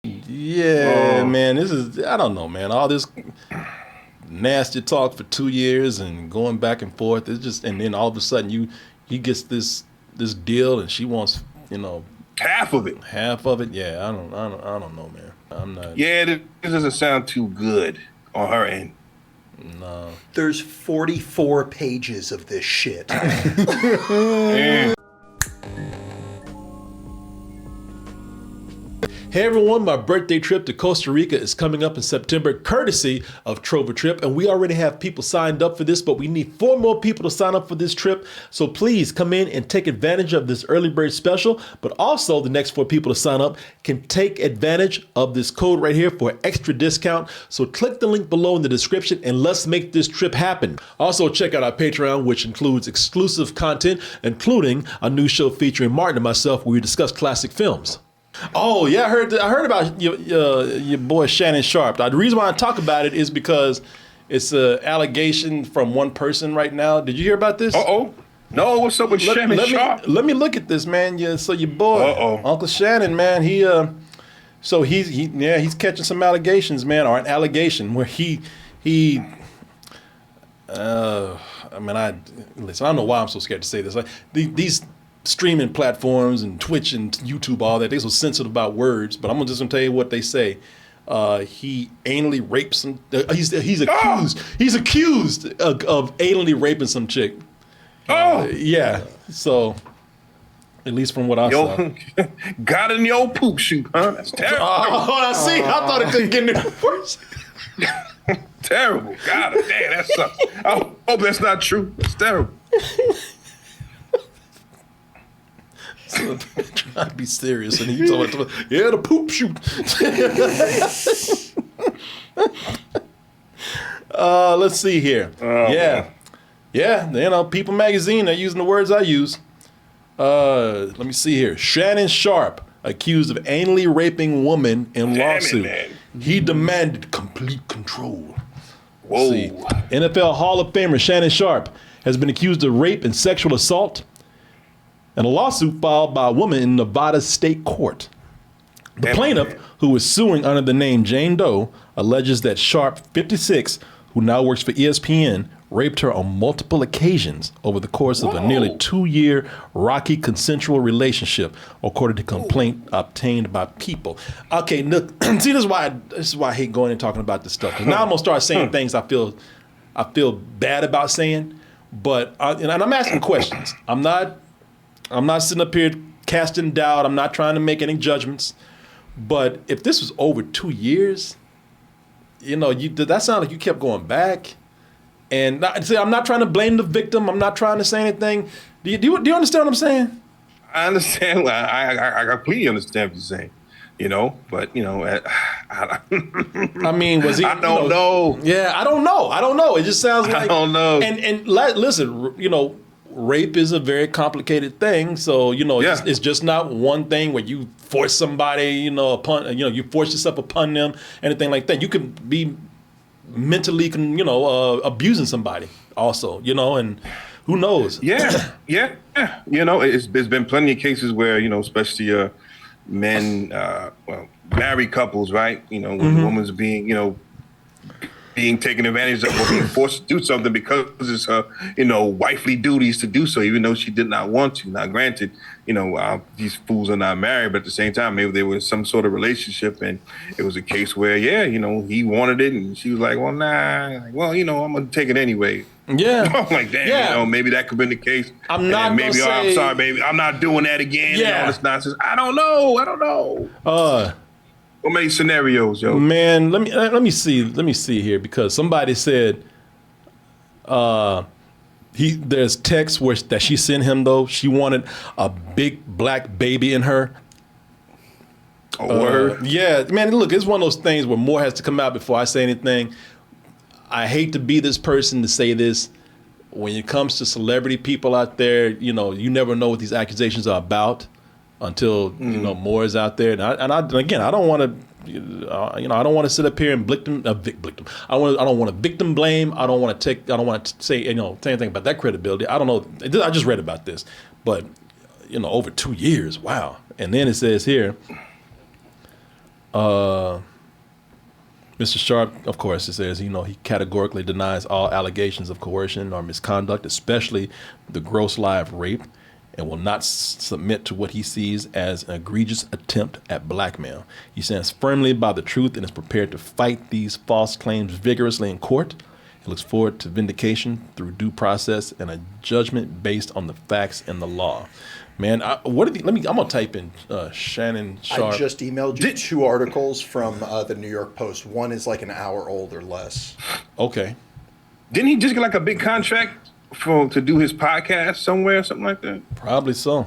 Yeah, man, I don't know, man. All this nasty talk for 2 years and going back and forth. It's just, and then all of a sudden he gets this deal and she wants, half of it. Half of it. Yeah, I don't know, man. I'm not. Yeah, this doesn't sound too good on her end. No. There's 44 pages of this shit. Hey everyone, my birthday trip to Costa Rica is coming up in September, courtesy of Trover Trip, and we already have people signed up for this, but we need 4 more people to sign up for this trip. So please come in and take advantage of this early bird special, but also the next 4 people to sign up can take advantage of this code right here for extra discount. So click the link below in the description and let's make this trip happen. Also check out our Patreon, which includes exclusive content, including a new show featuring Martin and myself where we discuss classic films. Oh yeah, I heard about your boy Shannon Sharpe. The reason why I talk about it is because it's an allegation from one person right now. Did you hear about this? No, what's up with Shannon Sharpe? Let me look at this, man. Yeah, so your boy, Uncle Shannon, man, he's catching some allegations, man, or an allegation where listen, I don't know why I'm so scared to say this. Like these streaming platforms and Twitch and YouTube, all that, they're so sensitive about words, but I'm just gonna tell you what they say. He anally raped some. He's accused of anally raping some chick. Yeah. So, at least from what I saw, got in the old poop chute, huh? That's terrible. I see. I thought it couldn't get any worse. Terrible. God damn, that sucks. I hope that's not true. That's terrible. So, trying to be serious, and he told me, "Yeah, the poop chute." Let's see here. Yeah. People Magazine. They're using the words I use. Let me see here. Shannon Sharpe accused of anally raping woman in lawsuit. He demanded complete control. Whoa. See. NFL Hall of Famer Shannon Sharpe has been accused of rape and sexual assault in a lawsuit filed by a woman in Nevada State Court. The plaintiff, who is suing under the name Jane Doe, alleges that Sharpe, 56, who now works for ESPN, raped her on multiple occasions over the course of a nearly 2-year rocky consensual relationship, according to complaint obtained by People. Okay, look, see, this is why I hate going and talking about this stuff. Because now I'm gonna start saying things I feel bad about saying, but and I'm asking questions. I'm not sitting up here casting doubt. I'm not trying to make any judgments. But if this was over 2 years, that sounds like you kept going back. And see, I'm not trying to blame the victim. I'm not trying to say anything. Do you understand what I'm saying? I understand. I completely understand what you're saying. But I mean, was he? I don't know. Yeah, I don't know. It just sounds like I don't know. And listen, rape is a very complicated thing. So, it's just not one thing where you force somebody, upon, you force yourself upon them, anything like that. You could be mentally, abusing somebody also, and who knows? Yeah. There's been plenty of cases where, especially men, married couples, right? When the woman's being taken advantage of or being forced to do something because it's her, wifely duties to do so, even though she did not want to. Now, granted, these fools are not married, but at the same time, maybe they were in some sort of relationship, and it was a case where, he wanted it, and she was like, well, nah, I'm gonna take it anyway. Yeah. I'm like, damn, maybe that could have been the case. I'm not maybe, I'm sorry, baby, I'm not doing that again. Yeah. And all this nonsense. I don't know. What many scenarios, yo? Man, let me see here, because somebody said there's text that she sent him, though. She wanted a big black baby in her. Word? Yeah, man, look, it's one of those things where more has to come out before I say anything. I hate to be this person to say this. When it comes to celebrity people out there, you never know what these accusations are about until more is out there. And again, I don't want to, I don't want to sit up here and victim. I don't want to victim blame. I don't want to say anything about that credibility. I don't know. I just read about this, but over 2 years, wow. And then it says here, Mr. Sharpe, of course, it says, he categorically denies all allegations of coercion or misconduct, especially the gross lie of rape, and will not submit to what he sees as an egregious attempt at blackmail. He stands firmly by the truth and is prepared to fight these false claims vigorously in court. He looks forward to vindication through due process and a judgment based on the facts and the law. Man, I'm gonna type in Shannon Sharpe. I just emailed you 2 articles from the New York Post. One is like an hour old or less. Okay. Didn't he just get like a big contract to do his podcast somewhere or something like that? Probably so.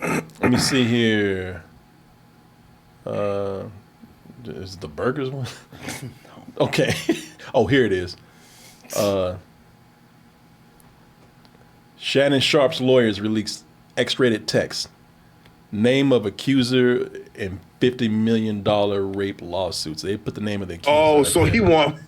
Let me see here. Is it the burgers one? Okay. Oh, here it is. Shannon Sharpe's lawyers released X-rated text. Name of accuser in $50 million rape lawsuits. They put the name of the accuser. Oh, so she want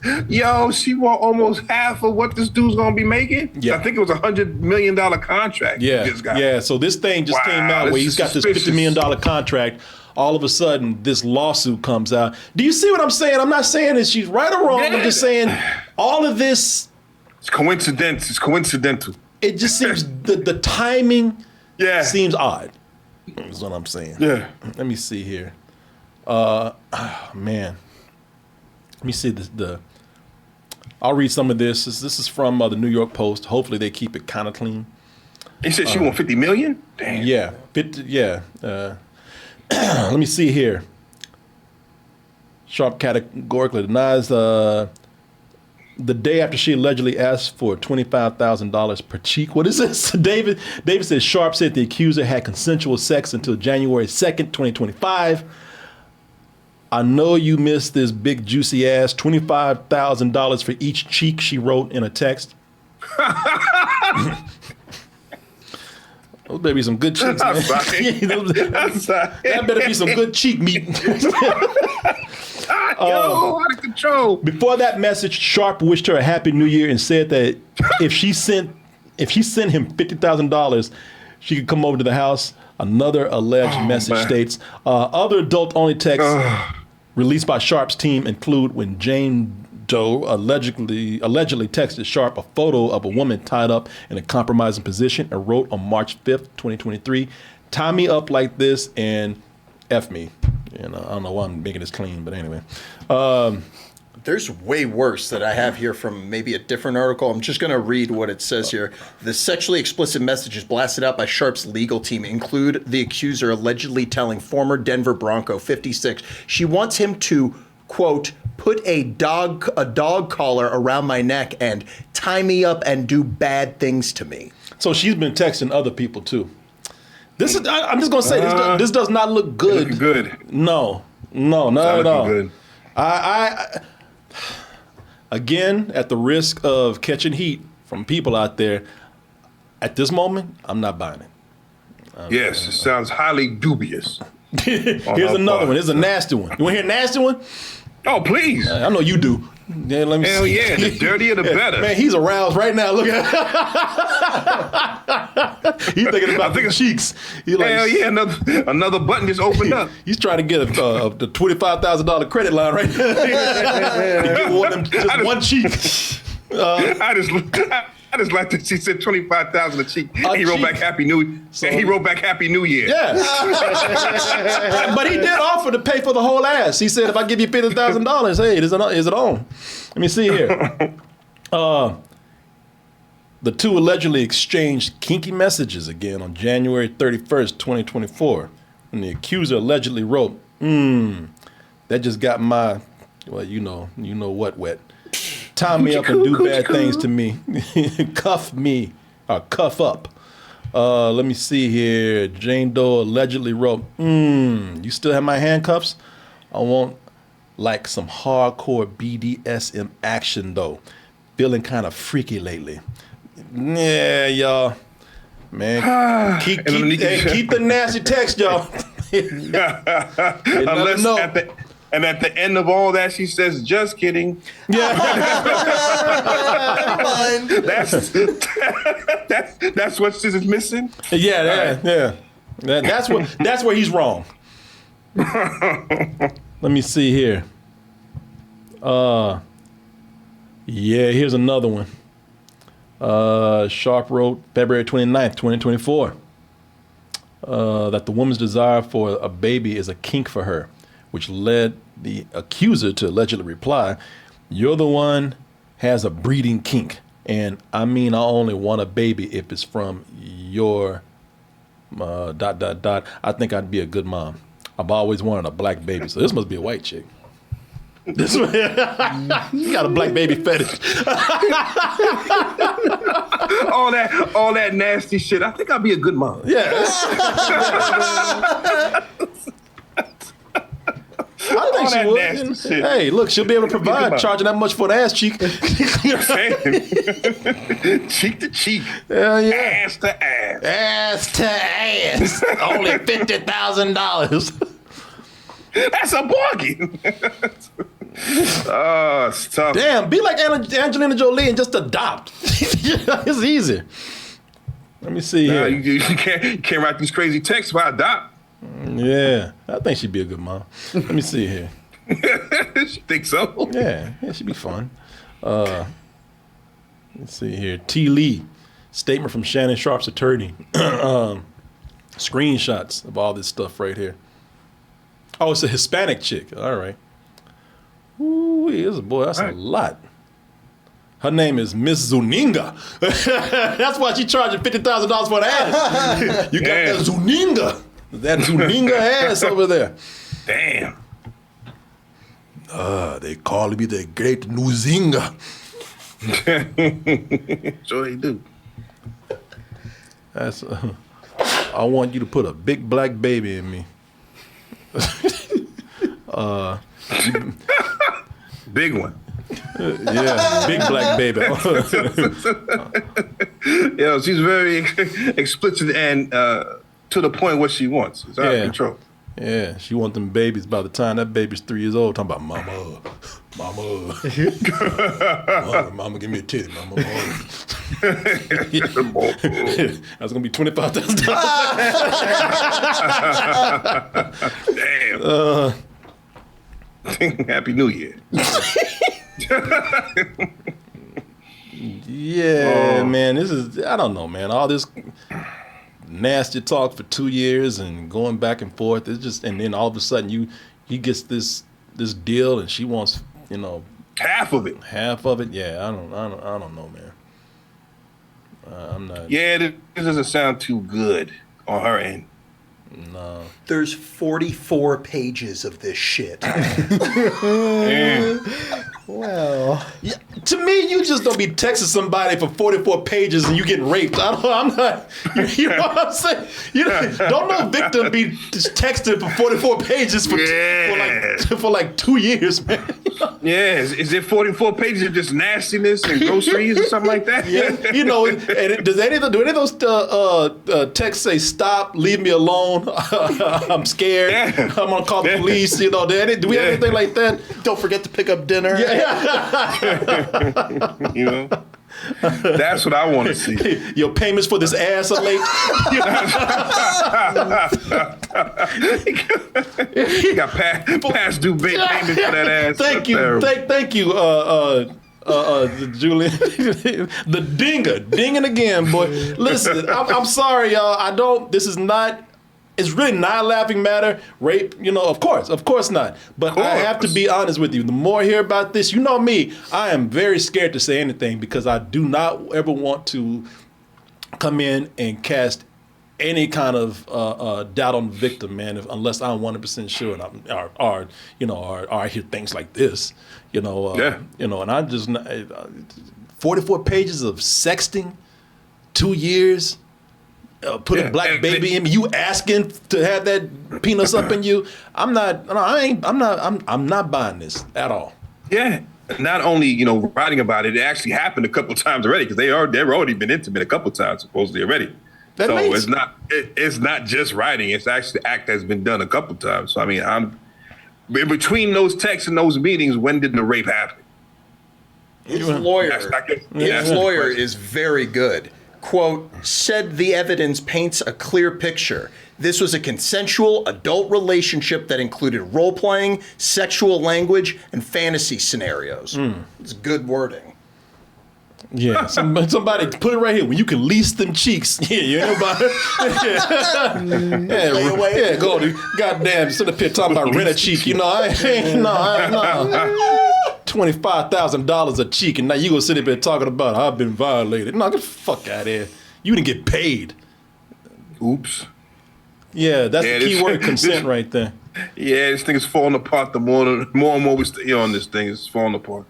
almost half of what this dude's gonna be making? Yeah. I think it was $100 million contract. Yeah, he just got. yeah. So this thing just came out where he's got this $50 million contract. All of a sudden, this lawsuit comes out. Do you see what I'm saying? I'm not saying that she's right or wrong. I'm just saying all of this. It's coincidence. It's coincidental. It just seems the timing seems odd. Is what I'm saying. Yeah. Let me see here. Man. Let me see I'll read some of this. This is from the New York Post. Hopefully they keep it kind of clean. He said she want $50 million? Damn. Yeah. 50, yeah. Let me see here. Sharpe categorically denies the day after she allegedly asked for $25,000 per cheek. What is this? David says Sharpe said the accuser had consensual sex until January 2nd, 2025. I know you missed this big juicy ass $25,000 for each cheek, she wrote in a text. Those better be some good cheeks, man. That better be some good cheek meat. Out of control. Before that message, Sharpe wished her a happy new year and said that if she sent him $50,000, she could come over to the house. Another alleged message states, other adult-only texts released by Sharpe's team include when Jane Doe allegedly texted Sharpe a photo of a woman tied up in a compromising position and wrote on March 5th, 2023, tie me up like this and F me. I don't know why I'm making this clean, but anyway. There's way worse that I have here from maybe a different article. I'm just going to read what it says here. The sexually explicit messages blasted out by Sharpe's legal team include the accuser allegedly telling former Denver Bronco 56 she wants him to, quote, put a dog collar around my neck and tie me up and do bad things to me. So she's been texting other people too. I'm just gonna say this does not look good. Looking good. No, not at all. Good. I again, at the risk of catching heat from people out there, at this moment, I'm not buying it. Yes, it sounds highly dubious. Here's another one. Here's a nasty one. You want to hear a nasty one? Oh, please. I know you do. Yeah, let me Hell see. yeah, the dirtier the better. Man, he's aroused right now. Look at he's thinking about the cheeks. He like, hell yeah, another button just opened up. He's trying to get the $25,000 credit line right now. To get one cheek. I just like that she said 25,000 a cheek. And he wrote back Happy New. So, and he wrote back Happy New Year. Yeah, but he did offer to pay for the whole ass. He said, "If I give you $50,000, hey, is it on?" Let me see here. The two allegedly exchanged kinky messages again on January 31st, 2024, when the accuser allegedly wrote, "That just got my, well, you know what wet." Tie me up and do bad things to me. Cuff me or cuff up. Let me see here. Jane Doe allegedly wrote, you still have my handcuffs? I want like some hardcore BDSM action though. Feeling kind of freaky lately. Yeah, y'all. Man, keep the nasty text, y'all. And at the end of all that, she says, "Just kidding." Yeah. that's what this is missing. Yeah. That's where he's wrong. Let me see here. Yeah, here's another one. Sharpe wrote February 29th, 2024, that the woman's desire for a baby is a kink for her, which led the accuser to allegedly reply, "You're the one has a breeding kink. And I mean, I only want a baby if it's from your ... I think I'd be a good mom. I've always wanted a black baby." So this must be a white chick. This one, you got a black baby fetish. all that nasty shit. I think I'll be a good mom. Yes. I think she would. Hey, look, she'll be able to provide, charging that much for the ass cheek. Cheek to cheek. Hell yeah. Ass to ass. Ass to ass. Only $50,000. That's a bargain. Oh, it's tough. Damn, be like Angelina Jolie and just adopt. It's easy. Let me see here. You can't write these crazy texts if I adopt. Yeah, I think she'd be a good mom. Let me see here. She think so? Yeah, she'd be fun. Let's see here. T. Lee, statement from Shannon Sharpe's attorney. Screenshots of all this stuff right here. Oh, it's a Hispanic chick. All right. Ooh, that's a lot. Her name is Miss Zuninga. That's why she charging $50,000 for the ass. You got that Zuninga. That Zuninga ass over there. Damn. They call me the great Nuzinga. Sure they do. That's. I want you to put a big black baby in me. Big one. Yeah, big black baby. Yeah, she's very explicit and to the point what she wants. It's out of control. Yeah, she want them babies by the time that baby's 3 years old. Talking about mama. Mama, give me a titty, mama. That's gonna be $25,000. Damn. Happy New Year. Yeah, man. This is, I don't know, man. All this nasty talk for 2 years and going back and forth. It's just, and then all of a sudden he gets this deal and she wants, half of it. Yeah, I don't know, man. I'm not. Yeah, this doesn't sound too good on her end. No. There's 44 pages of this shit. Well, yeah, to me, you just don't be texting somebody for 44 pages and you getting raped. I'm not. You know what I'm saying? Don't no victim be just texting for 44 pages for like 2 years, man. Yeah, is it 44 pages of just nastiness and groceries or something like that? Yeah, and do any of those texts say stop, leave me alone? I'm scared. Yeah. I'm gonna call the police. Do we have anything like that? Don't forget to pick up dinner. Yeah. That's what I want to see. Your payments for this ass are late. You got past due payments for that ass. Thank you, Julian. The dinging again, boy. Listen, I'm sorry, y'all. This is not. It's really not a laughing matter. Rape, of course not. But I have to be honest with you. The more I hear about this, you know me, I am very scared to say anything because I do not ever want to come in and cast any kind of doubt on the victim, man, unless I'm 100% sure, and or I hear things like this, and I just 44 pages of sexting, 2 years. Put a black baby in me. You asking to have that penis up in you? I'm not buying this at all. Yeah. Not only, writing about it, it actually happened a couple of times already because they've already been intimate a couple of times supposedly already. It's not just writing. It's actually the act that's been done a couple of times. So, I mean, I'm between those texts and those meetings, when did the rape happen? His lawyer is very good. Quote, said the evidence paints a clear picture. This was a consensual adult relationship that included role-playing, sexual language, and fantasy scenarios. It's good wording. Yeah, somebody put it right here. When you can lease them cheeks. Yeah, you know about it. Yeah, go on. Goddamn, sit up here talking about rent a cheek. You know, I ain't, no. $25,000 a cheek, and now you gonna sit up here talking about I've been violated. No, get the fuck out of here. You didn't get paid. Oops. Yeah, that's the key word, consent, right there. Yeah, this thing is falling apart. The more and more we stay on this thing, it's falling apart.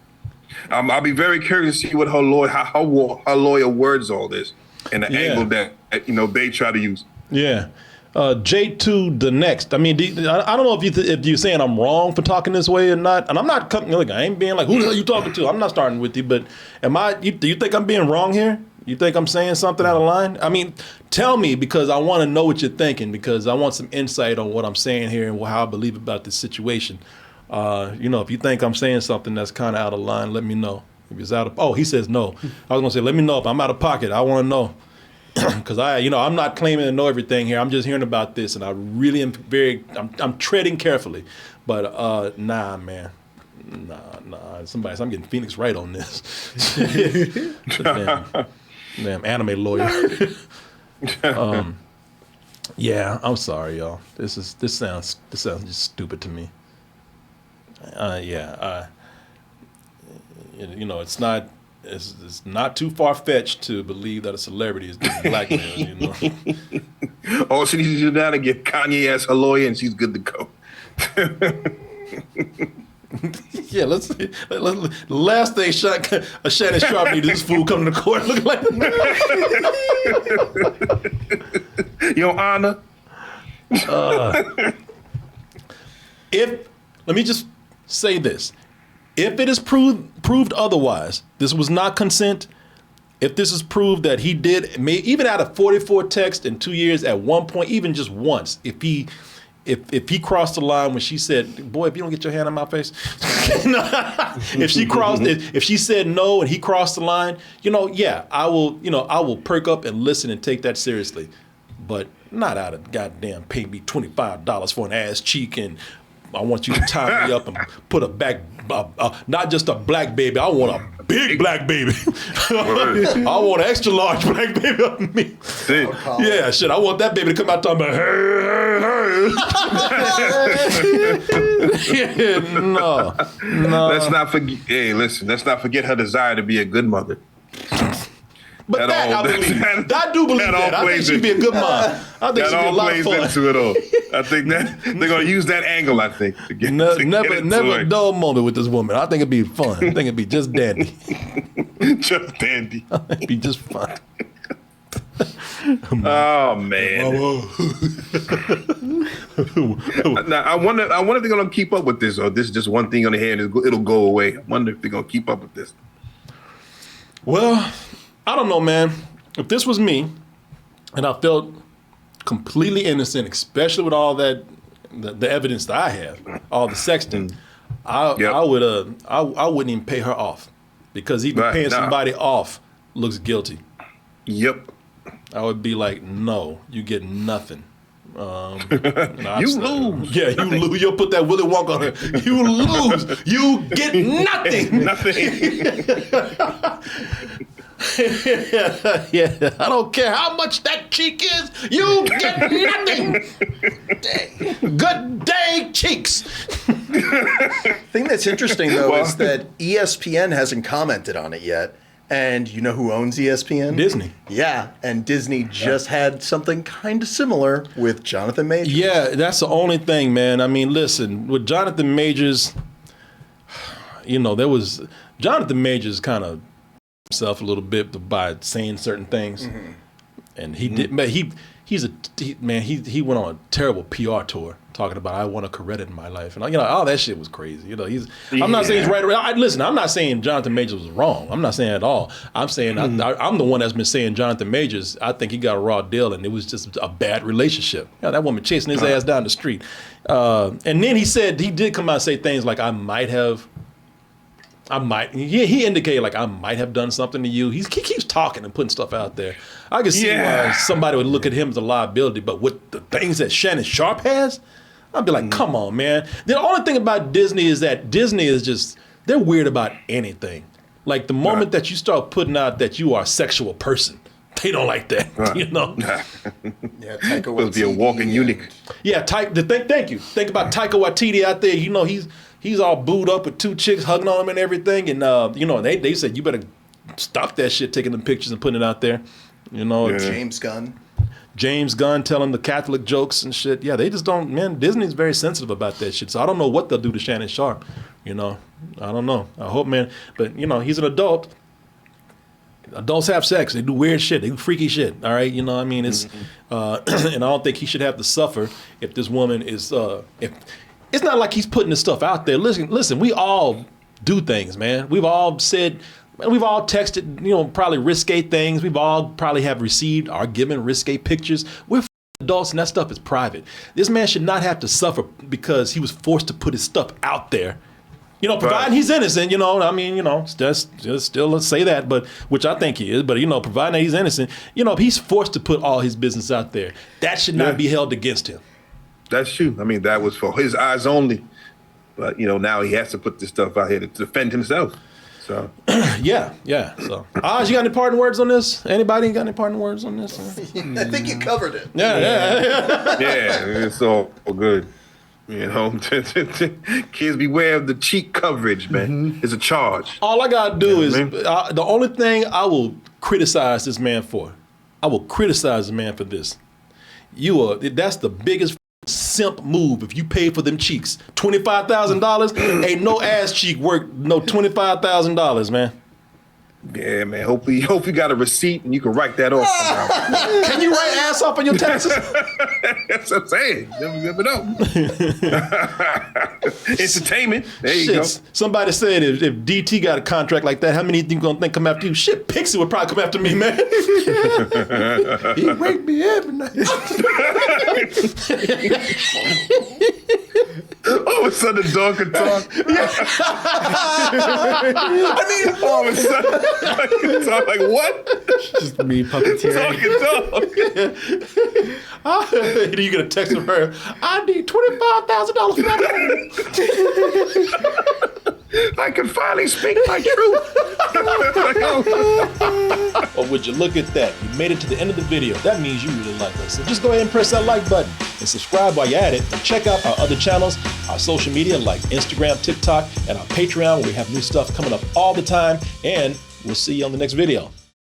I'll be very curious to see what her lawyer words all this and the angle that they try to use. Yeah. J2 the next. I mean, I don't know if you're saying I'm wrong for talking this way or not. And I'm not look, I ain't being like, who the hell are you talking to? I'm not starting with you, but do you think I'm being wrong here? You think I'm saying something out of line? I mean, tell me, because I want to know what you're thinking, because I want some insight on what I'm saying here and how I believe about this situation. If you think I'm saying something that's kind of out of line, let me know. If it's he says no. I was gonna say, let me know if I'm out of pocket. I want to know, because I'm not claiming to know everything here. I'm just hearing about this, and I really am I'm treading carefully. But nah, man, nah. I'm getting Phoenix right on this. damn anime lawyer. Yeah, I'm sorry, y'all. This sounds just stupid to me. It's not too far-fetched to believe that a celebrity is being blackmailed, All she needs to do now to get Kanye as her lawyer, and she's good to go. Yeah, let's see. The last thing Shannon Sharpe needs this fool coming to court looking like Your Honor. Let me just say this. If it is proved otherwise, this was not consent. If this is proved that he did, even out of 44 texts in 2 years, at one point, even just once, if he crossed the line when she said, "Boy, if you don't get your hand on my face," if she said no and he crossed the line, I will perk up and listen and take that seriously, but not out of goddamn pay me $25 for an ass cheek and I want you to tie me up and put not just a black baby. I want a big black baby. I want an extra large black baby up in me. Yeah, shit. I want that baby to come out talking about, hey. No. Let's not forget. Hey, listen. Let's not forget her desire to be a good mother. But I do believe that. I think she'd be a good mom. I think she'd be a lot of fun. That all plays into it all. I think that they're going to use that angle, I think, to get never a dull moment with this woman. I think it'd be fun. I think it'd be just dandy. Just dandy. It'd be just fun. Oh, man. Now, I wonder if they're going to keep up with this, or this is just one thing on the head and it'll go away. I wonder if they're going to keep up with this. Well, I don't know, man. If this was me, and I felt completely innocent, especially with all that, the evidence that I have, all the sexting, I wouldn't even pay her off, because even paying somebody off looks guilty. Yep. I would be like, no, you get nothing. You lose. Yeah, you lose. You'll put that Willy Wonka on her. You lose. You get nothing. Yeah, I don't care how much that cheek is. You get nothing. Good day, cheeks. The thing that's interesting, though, is that ESPN hasn't commented on it yet. And you know who owns ESPN? Disney. Yeah, and Disney just had something kind of similar with Jonathan Majors. Yeah, that's the only thing, man. I mean, listen, with Jonathan Majors, Jonathan Majors kind of himself a little bit by saying certain things, and he did. Man, he went on a terrible PR tour talking about, I want a Coretta in my life, and all that shit was crazy. I'm not saying he's right. Listen, I'm not saying Jonathan Majors was wrong. I'm not saying at all. I'm saying I'm the one that's been saying Jonathan Majors. I think he got a raw deal, and it was just a bad relationship. That woman chasing his ass down the street, and then he did come out and say things like, I might have I might. He indicated like I might have done something to you. He keeps talking and putting stuff out there. I can see why somebody would look at him as a liability, but with the things that Shannon Sharpe has, I'd be like, come on, man. The only thing about Disney is that Disney is just, they're weird about anything. Like the moment that you start putting out that you are a sexual person, they don't like that, you know? Yeah, Taika Supposed to be a walking eunuch. Yeah, thank you. Think about Taika Waititi out there. You know, he's all booed up with 2 chicks hugging on him and everything. And, you know, they said, you better stop that shit, taking them pictures and putting it out there. You know, James Gunn telling the Catholic jokes and shit. Yeah, they just don't, man, Disney's very sensitive about that shit. So I don't know what they'll do to Shannon Sharpe. You know, I don't know. I hope, man. But, you know, he's an adult. Adults have sex. They do weird shit. They do freaky shit. All right, you know. I mean, it's and I don't think he should have to suffer if this woman is. If it's not like he's putting this stuff out there. Listen. We all do things, man. We've all said. We've all texted. You know, probably risque things. We've all probably have received or given risque pictures. We're adults, and that stuff is private. This man should not have to suffer because he was forced to put his stuff out there. You know, providing he's innocent, you know, I mean, you know, just still let's say that, but which I think he is, but, you know, providing that he's innocent, you know, if he's forced to put all his business out there, that should not be held against him. That's true. I mean, that was for his eyes only. But, you know, now he has to put this stuff out here to defend himself. So, yeah. So, Oz, you got any parting words on this? Anybody got any parting words on this? I think you covered it. Yeah, it's all good. You know, kids beware of the cheek coverage, man. It's a charge. All I gotta do is the only thing I will criticize this man for. I will criticize the man for this. That's the biggest simp move. If you pay for them cheeks, $25,000, ain't no ass cheek worth no $25,000, man. Yeah, man. Hope you got a receipt and you can write that off. Can you write ass off on your taxes? That's what I'm saying. Never know. Entertainment. There you go. Somebody said if DT got a contract like that, how many you gonna think come after you? Shit, Pixie would probably come after me, man. He raped me every night. All of a sudden, the dog can talk. I mean, all of a sudden, I can talk like what? Just me puppeteering. Talking. You get a text from her. I need $25,000 for that. I can finally speak my truth. Or would you look at that? You made it to the end of the video. That means you really like us. So just go ahead and press that like button and subscribe while you're at it. And check out our other channels, our social media like Instagram, TikTok, and our Patreon where we have new stuff coming up all the time. And we'll see you on the next video.